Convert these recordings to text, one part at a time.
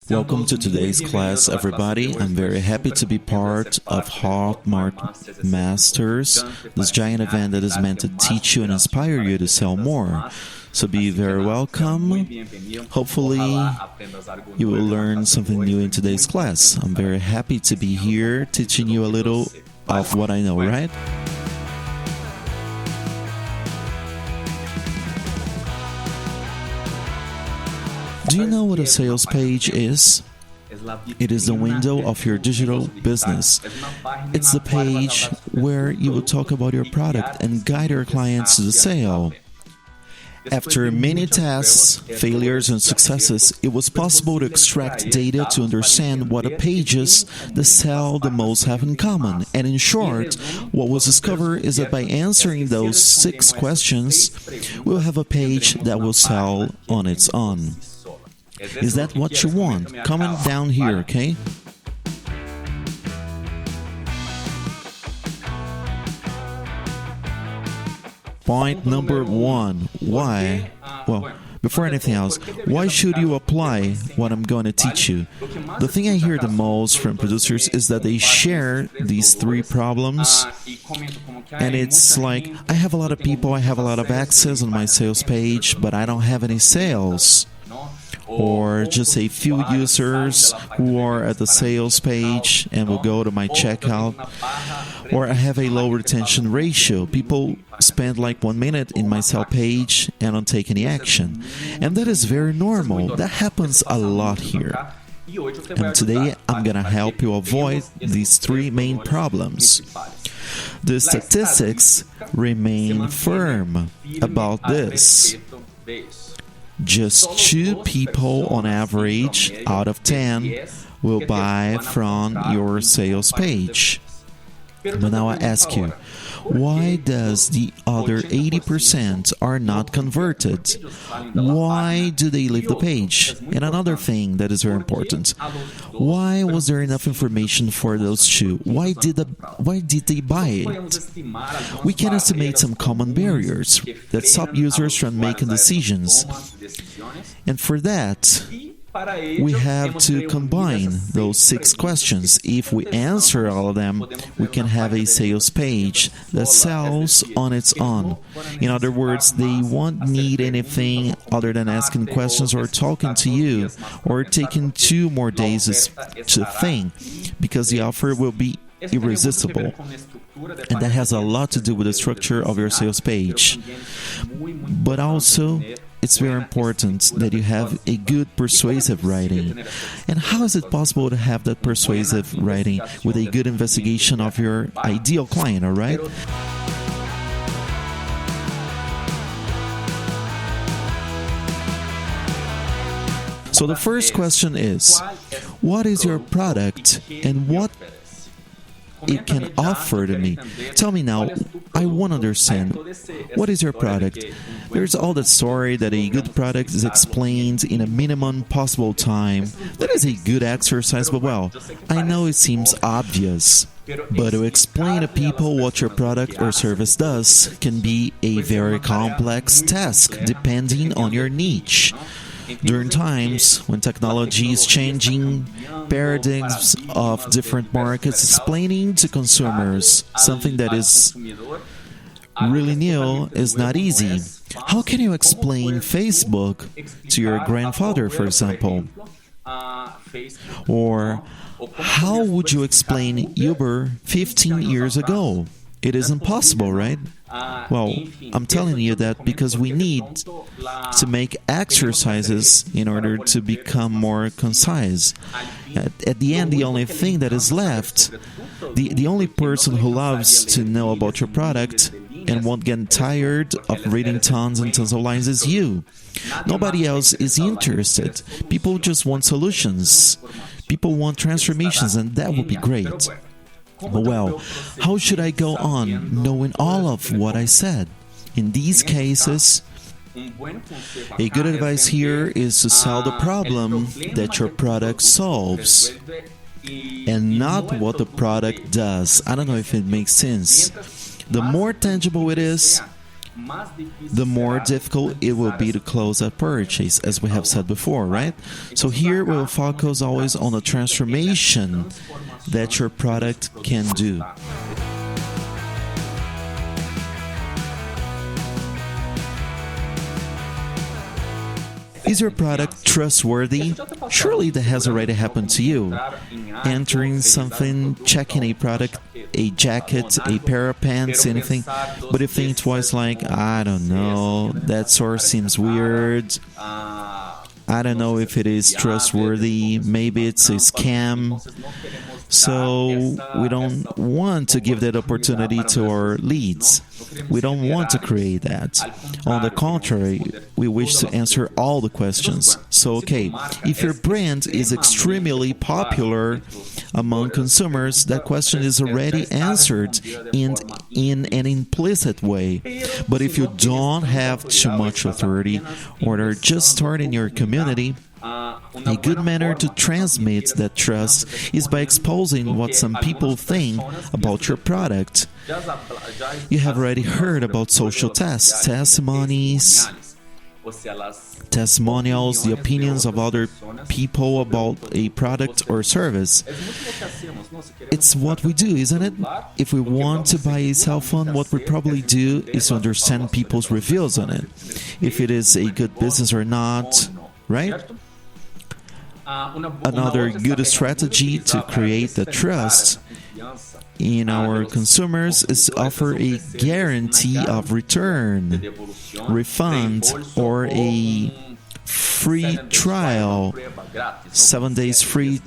Welcome to today's class, everybody. I'm very happy to be part of Hotmart Masters, this giant event that is meant to teach you and inspire you to sell more. So be very welcome. Hopefully, you will learn something new in today's class. I'm very happy to be here teaching you a little of what I know, right? Do you know what a sales page is? It is the window of your digital business. It's the page where you will talk about your product and guide your clients to the sale. After many tests, failures, and successes, it was possible to extract data to understand what pages that sell the most have in common. And in short, what was discovered is that by answering those 6 questions, we'll have a page that will sell on its own. Is that what you want? Comment down here, okay? Point number 1. Why? Well, before anything else, why should you apply what I'm going to teach you? The thing I hear the most from producers is that they share these 3 problems, and it's like, I have a lot of people, I have a lot of access on my sales page, but I don't have any sales. Or just a few users who are at the sales page and will go to my checkout. Or I have a low retention ratio. People spend like 1 minute in my sales page and don't take any action. And that is very normal. That happens a lot here. And today I'm gonna help you avoid these 3 main problems. The statistics remain firm about this. Just 2 people on average out of 10 will buy from your sales page. But now I ask you, why does the other 80% are not converted? Why do they leave the page? And another thing that is very important, why was there enough information for those 2? Why did they buy it? We can estimate some common barriers that stop users from making decisions. And for that, we have to combine those 6 questions. If we answer all of them, we can have a sales page that sells on its own. In other words, they won't need anything other than asking questions or talking to you or taking 2 more days to think, because the offer will be irresistible. And that has a lot to do with the structure of your sales page. But also, it's very important that you have a good persuasive writing. And how is it possible to have that persuasive writing with a good investigation of your ideal client, all right? So the first question is, what is your product and what it can offer to me? Tell me now, I want to understand. What is your product? There's all that story that a good product is explained in a minimum possible time. That is a good exercise, but well, I know it seems obvious. But to explain to people what your product or service does can be a very complex task, depending on your niche. During times when technology is changing paradigms of different markets, explaining to consumers something that is really new is not easy. How can you explain Facebook to your grandfather, for example? Or how would you explain Uber 15 years ago? It is impossible, right? Well, I'm telling you that because we need to make exercises in order to become more concise. At the end, the only thing that is left, the only person who loves to know about your product and won't get tired of reading tons and tons of lines is you. Nobody else is interested. People just want solutions. People want transformations, and that would be great. But well, how should I go on knowing all of what I said? In these cases, a good advice here is to sell the problem that your product solves and not what the product does. I don't know if it makes sense. The more tangible it is, the more difficult it will be to close that purchase, as we have said before, right? So here we'll focus always on the transformation that your product can do. Is your product trustworthy? Surely that has already happened to you. Entering something, checking a product, a jacket, a pair of pants, anything, but you think twice like, I don't know, that source seems weird. I don't know if it is trustworthy, maybe it's a scam. So we don't want to give that opportunity to our leads. We don't want to create that. On the contrary, we wish to answer all the questions. So, okay, if your brand is extremely popular among consumers, that question is already answered in an implicit way. But if you don't have too much authority or are just starting your community, a good manner to transmit that trust is by exposing what some people think about your product. You have already heard about social tests, testimonials, the opinions of other people about a product or service. It's what we do, isn't it? If we want to buy a cell phone, what we probably do is to understand people's reviews on it. If it is a good business or not, right? Another good strategy to create the trust in our consumers is offer a guarantee of return, refund, or a free trial, 7 days free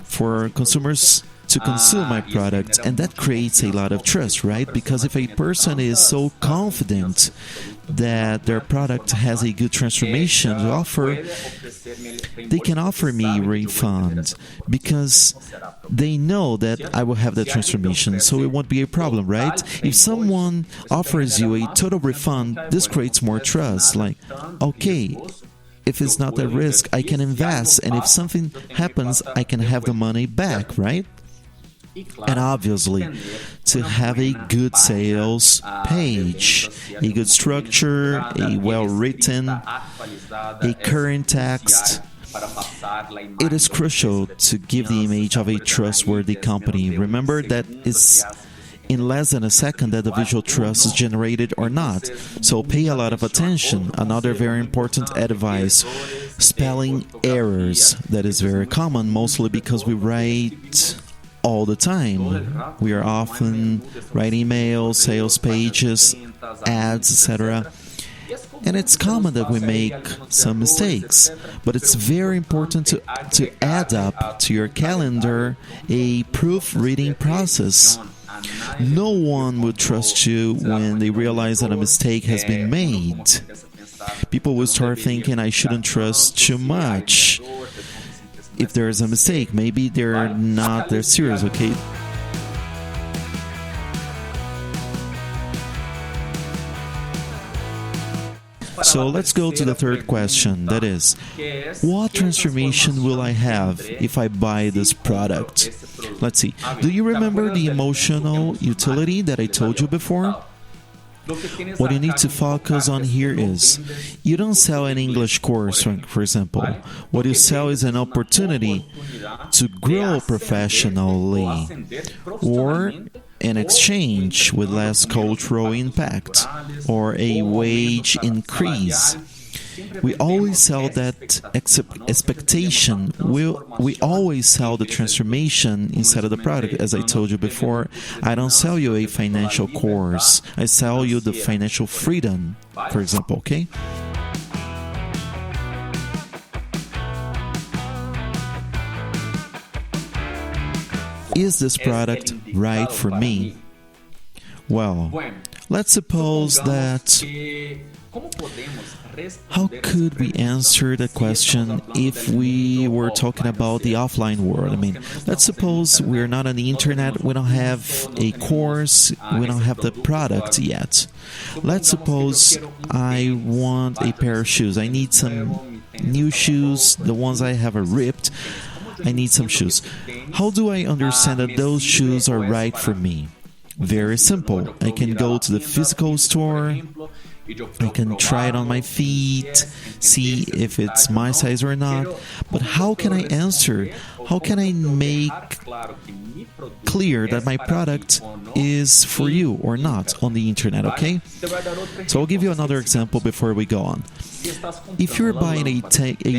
for consumers to consume my product. And that creates a lot of trust, right? Because if a person is so confident that their product has a good transformation to offer, they can offer me refund because they know that I will have that transformation, so it won't be a problem, right? If someone offers you a total refund, this creates more trust. Like, okay, if it's not a risk, I can invest, and if something happens, I can have the money back, right? And obviously, to have a good sales page, a good structure, a well-written, a current text, it is crucial to give the image of a trustworthy company. Remember that it's in less than a second that the visual trust is generated or not. So pay a lot of attention. Another very important advice, spelling errors. That is very common, mostly because we write all the time. We are often writing emails, sales pages, ads, etc. And it's common that we make some mistakes. But it's very important to add up to your calendar a proofreading process. No one would trust you when they realize that a mistake has been made. People will start thinking, I shouldn't trust too much. If there's a mistake, maybe they're not that serious, okay? So let's go to the third question, that is, what transformation will I have if I buy this product? Let's see, do you remember the emotional utility that I told you before? What you need to focus on here is, you don't sell an English course, for example. What you sell is an opportunity to grow professionally, or an exchange with less cultural impact, or a wage increase. We always sell that expectation. We always sell the transformation instead of the product. As I told you before, I don't sell you a financial course. I sell you the financial freedom, for example, okay? Is this product right for me? Well, let's suppose that... How could we answer the question if we were talking about the offline world? I mean, let's suppose we're not on the internet, we don't have a course, we don't have the product yet. Let's suppose I want a pair of shoes. I need some new shoes, the ones I have are ripped. I need some shoes. How do I understand that those shoes are right for me? Very simple. I can go to the physical store, I can try it on my feet, see if it's my size or not. But how can I answer? How can I make clear that my product is for you or not on the internet, okay? So I'll give you another example before we go on. If you're buying a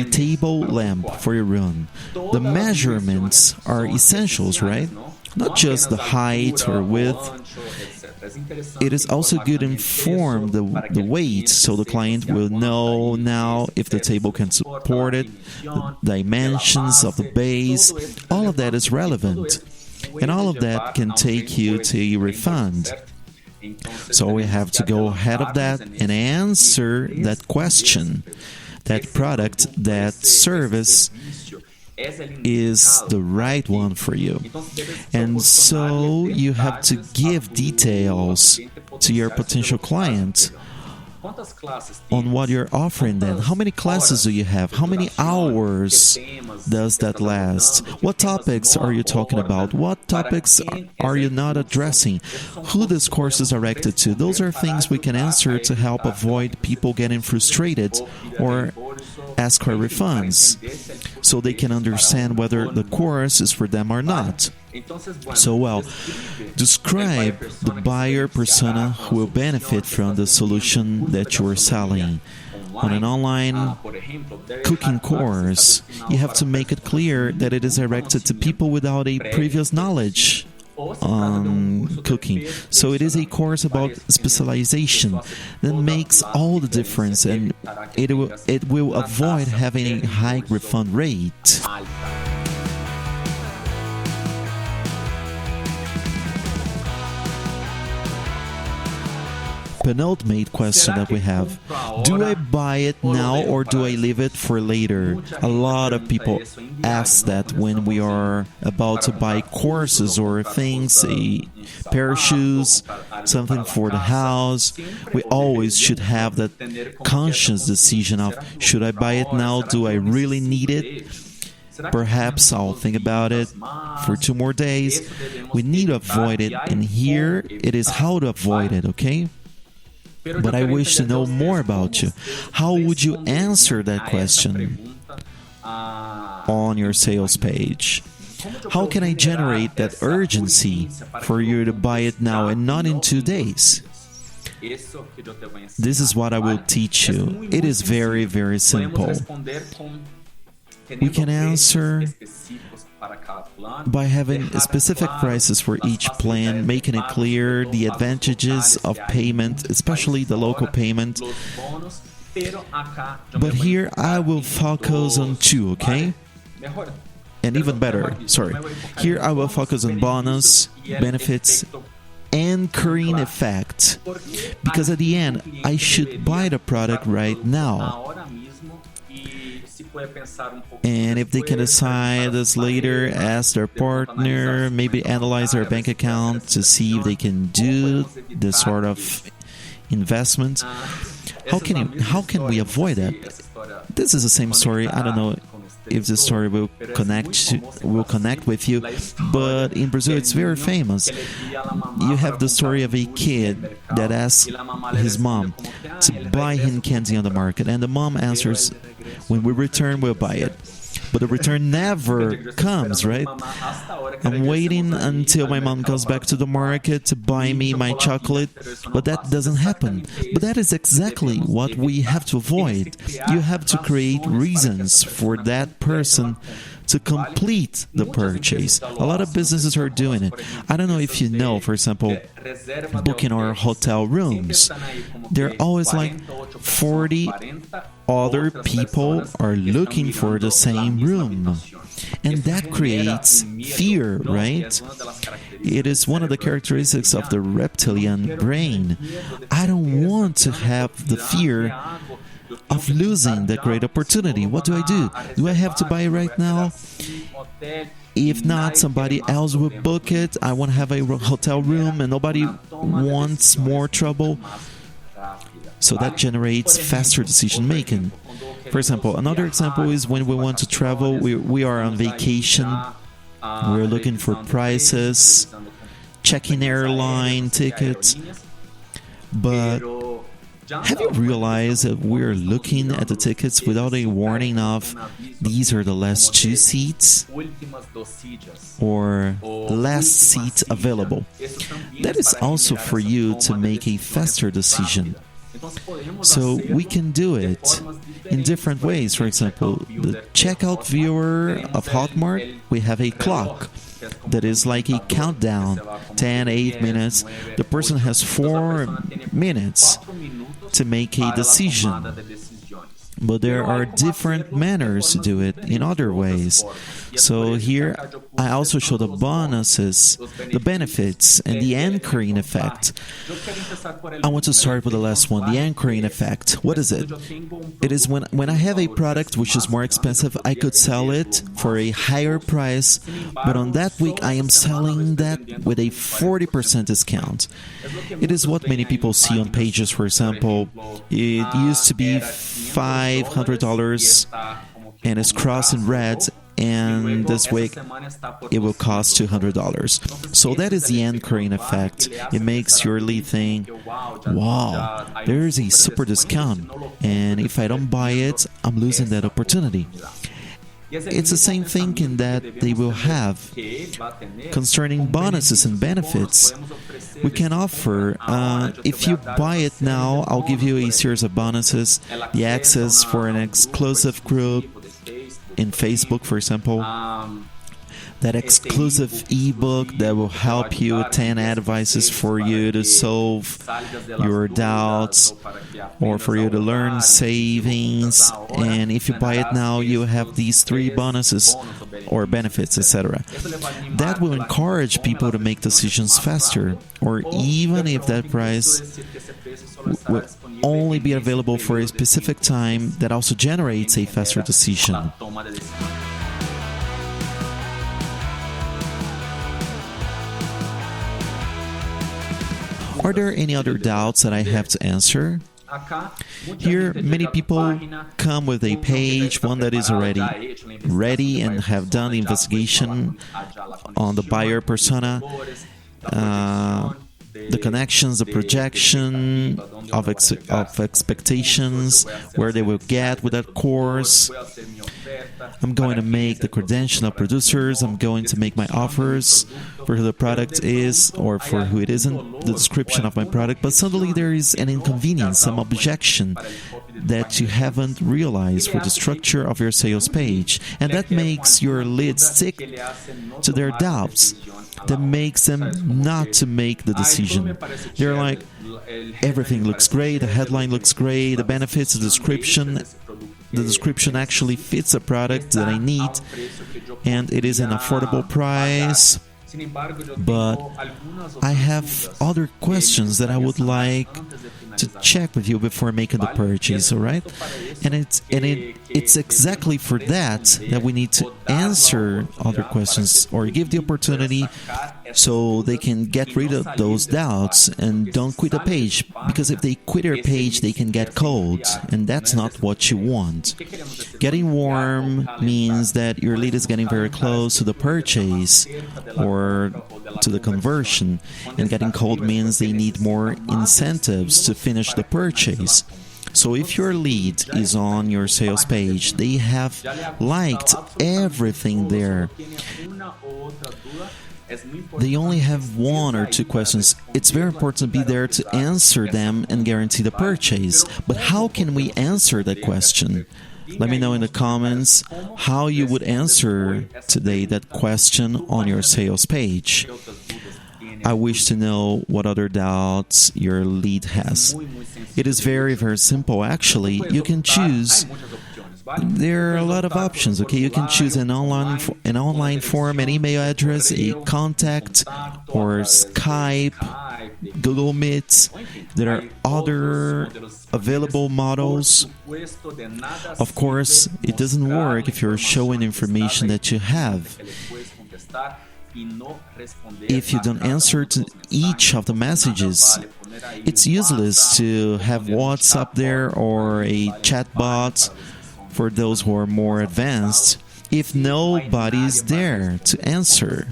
table lamp for your room, the measurements are essentials, right? Not just the height or width. It is also good to inform the weight, so the client will know now if the table can support it, the dimensions of the base. All of that is relevant, and all of that can take you to a refund. So we have to go ahead of that and answer that question. That product, that service is the right one for you. And so you have to give details to your potential client on what you're offering them. How many classes do you have? How many hours does that last? What topics are you talking about? What topics are you not addressing? Who this course is directed to? Those are things we can answer to help avoid people getting frustrated or ask for refunds, so they can understand whether the course is for them or not. So, well, describe the buyer persona who will benefit from the solution that you are selling. On an online cooking course, you have to make it clear that it is directed to people without a previous knowledge on cooking. So it is a course about specialization that makes all the difference, and it will avoid having a high refund rate. Penultimate question that we have: do I buy it now or do I leave it for later? A lot of people ask that when we are about to buy courses or things, a pair of shoes, something for the house. We always should have that conscious decision of, should I buy it now? Do I really need it? Perhaps I'll think about it for 2 more days. We need to avoid it, and here it is how to avoid it, okay? But I wish to know more about you. How would you answer that question on your sales page? How can I generate that urgency for you to buy it now and not in 2 days? This is what I will teach you. It is very, very simple. We can answer by having specific prices for each plan, making it clear the advantages of payment, especially the local payment. But here I will focus on 2, okay? And even better, here I will focus on bonus, benefits, anchoring effect. Because at the end, I should buy the product right now. And if they can decide this later, ask their partner, maybe analyze their bank account to see if they can do this sort of investment. How can we avoid that? This is the same story. I don't know if this story will connect with you, but in Brazil it's very famous. You have the story of a kid that asks his mom to buy him candy on the market, and the mom answers, when we return, we'll buy it. But the return never comes, right? I'm waiting until my mom goes back to the market to buy me my chocolate, but that doesn't happen. But that is exactly what we have to avoid. You have to create reasons for that person to complete the purchase. A lot of businesses are doing it. I don't know if you know, for example, booking our hotel rooms. They're always like 40 other people are looking for the same room. And that creates fear, right? It is one of the characteristics of the reptilian brain. I don't want to have the fear of losing that great opportunity. What do? Do I have to buy it right now? If not, somebody else will book it. I want to have a hotel room and nobody wants more trouble. So that generates faster decision making. For example, another example is when we want to travel, we are on vacation, we're looking for prices, checking airline tickets, but Have you realized that we're looking at the tickets without a warning of these are the last 2 seats or last seat available? That is also for you to make a faster decision. So we can do it in different ways. For example, the checkout viewer of Hotmart, we have a clock that is like a countdown, 10, 8 minutes. The person has 4 minutes to make a decision. But there are different manners to do it in other ways. So here I also show the bonuses, the benefits, and the anchoring effect. I want to start with the last one, the anchoring effect. What is it? It is when I have a product which is more expensive, I could sell it for a higher price, but on that week I am selling that with a 40% discount. It is what many people see on pages, for example. It used to be $500 and it's crossed in red, and this week it will cost $200. So that is the anchoring effect. It makes your lead think, wow, there is a super discount, and if I don't buy it, I'm losing that opportunity. It's the same thinking that they will have concerning bonuses and benefits. We can offer, if you buy it now, I'll give you a series of bonuses, the access for an exclusive group in Facebook, for example, that exclusive ebook that will help you, 10 advices for you to solve your doubts or for you to learn savings. And if you buy it now, you have these 3 bonuses or benefits, etc. That will encourage people to make decisions faster, or even if that price will only be available for a specific time, that also generates a faster decision. Are there any other doubts that I have to answer? Here, many people come with a page, one that is already ready and have done the investigation on the buyer persona, the connections, the projection of expectations, where they will get with that course. I'm going to make the credential of producers. I'm going to make my offers for who the product is or for who it isn't, the description of my product. But suddenly there is an inconvenience, some objection that you haven't realized for the structure of your sales page. And that makes your leads stick to their doubts. That makes them not to make the decision. They're like, everything looks great, the headline looks great, the benefits, the description actually fits the product that I need, and it is an affordable price. But I have other questions that I would like to check with you before making the purchase, all right? And it's exactly for that we need to answer other questions or give the opportunity so they can get rid of those doubts and don't quit the page. Because if they quit your page, they can get cold, and that's not what you want. Getting warm means that your lead is getting very close to the purchase or to the conversion, and getting cold means they need more incentives to finish the purchase. So if your lead is on your sales page, they have liked everything there, they only have 1 or 2 questions. It's very important to be there to answer them and guarantee the purchase. But how can we answer that question? Let me know in the comments how you would answer today that question on your sales page. I wish to know what other doubts your lead has. It is very, very simple. Actually, you can choose. There are a lot of options, okay? You can choose an online form, an email address, a contact, or Skype, Google Meet. There are other available models. Of course, it doesn't work if you're showing information that you have. If you don't answer to each of the messages, it's useless to have WhatsApp there or a chat bot for those who are more advanced if nobody is there to answer.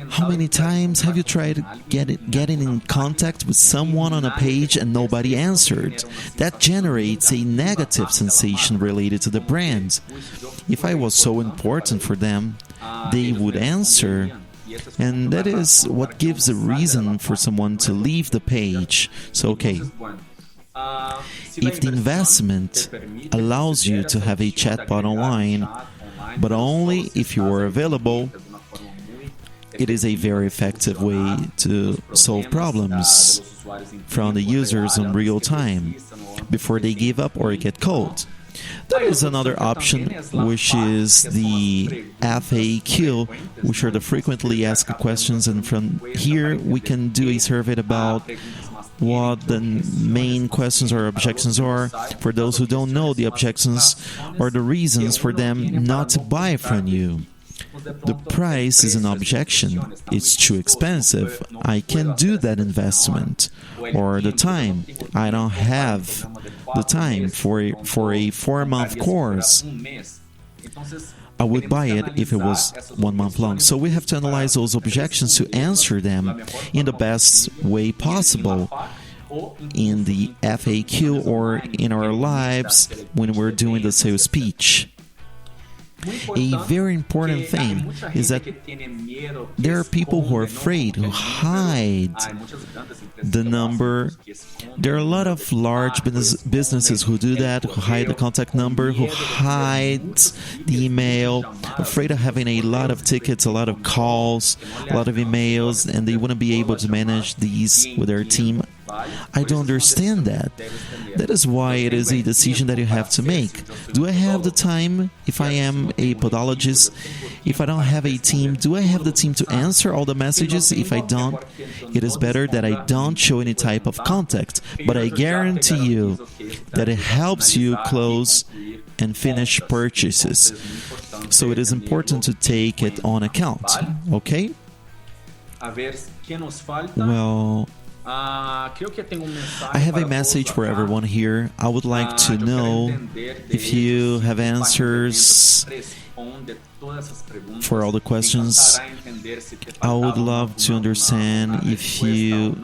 How many times have you tried getting in contact with someone on a page and nobody answered? That generates a negative sensation related to the brand. If I was so important for them, they would answer. And that is what gives a reason for someone to leave the page. So, okay, if the investment allows you to have a chatbot online, but only if you are available, it is a very effective way to solve problems from the users in real time before they give up or get cold. There is another option, which is the FAQ, which are the frequently asked questions, and from here we can do a survey about what the main questions or objections are. For those who don't know, the objections are the reasons for them not to buy from you. The price is an objection. It's too expensive. I can't do that investment. Or the time. I don't have the time for a 4-month course. I would buy it if it was 1 month long. So we have to analyze those objections to answer them in the best way possible in the FAQ or in our lives when we're doing the sales pitch. A very important thing is that there are people who are afraid, who hide the number. There are a lot of large businesses who do that, who hide the contact number, who hide the email, afraid of having a lot of tickets, a lot of calls, a lot of emails, and they wouldn't be able to manage these with their team. I don't understand that. That is why it is a decision that you have to make. Do I have the time if I am a podologist? If I don't have a team, do I have the team to answer all the messages? If I don't, it is better that I don't show any type of contact. But I guarantee you that it helps you close and finish purchases. So it is important to take it on account. Okay? Well, I have a message for everyone here. I would like to know if you have answers for all the questions. I would love to understand if you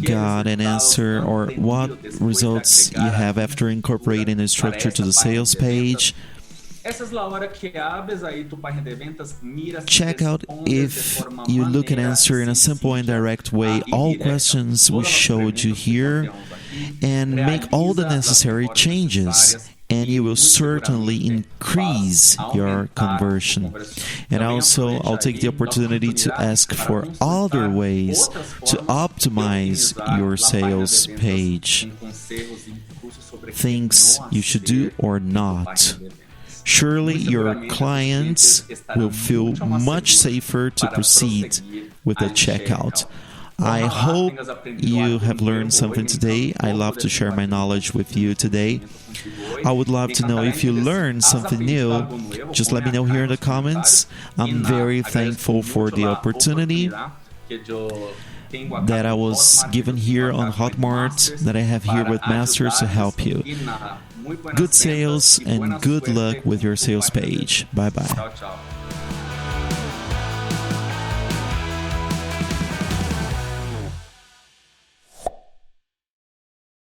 got an answer or what results you have after incorporating a structure to the sales page. Check out if you look and answer in a simple and direct way all questions we showed you here, and make all the necessary changes, and you will certainly increase your conversion. And also, I'll take the opportunity to ask for other ways to optimize your sales page. Things you should do or not. Surely your clients will feel much safer to proceed with the checkout. I hope you have learned something today. I love to share my knowledge with you today. I would love to know if you learned something new. Just let me know here in the comments. I'm very thankful for the opportunity that I was given here on Hotmart, that I have here with Masters to help you. Good sales and good luck with your sales page. Bye-bye.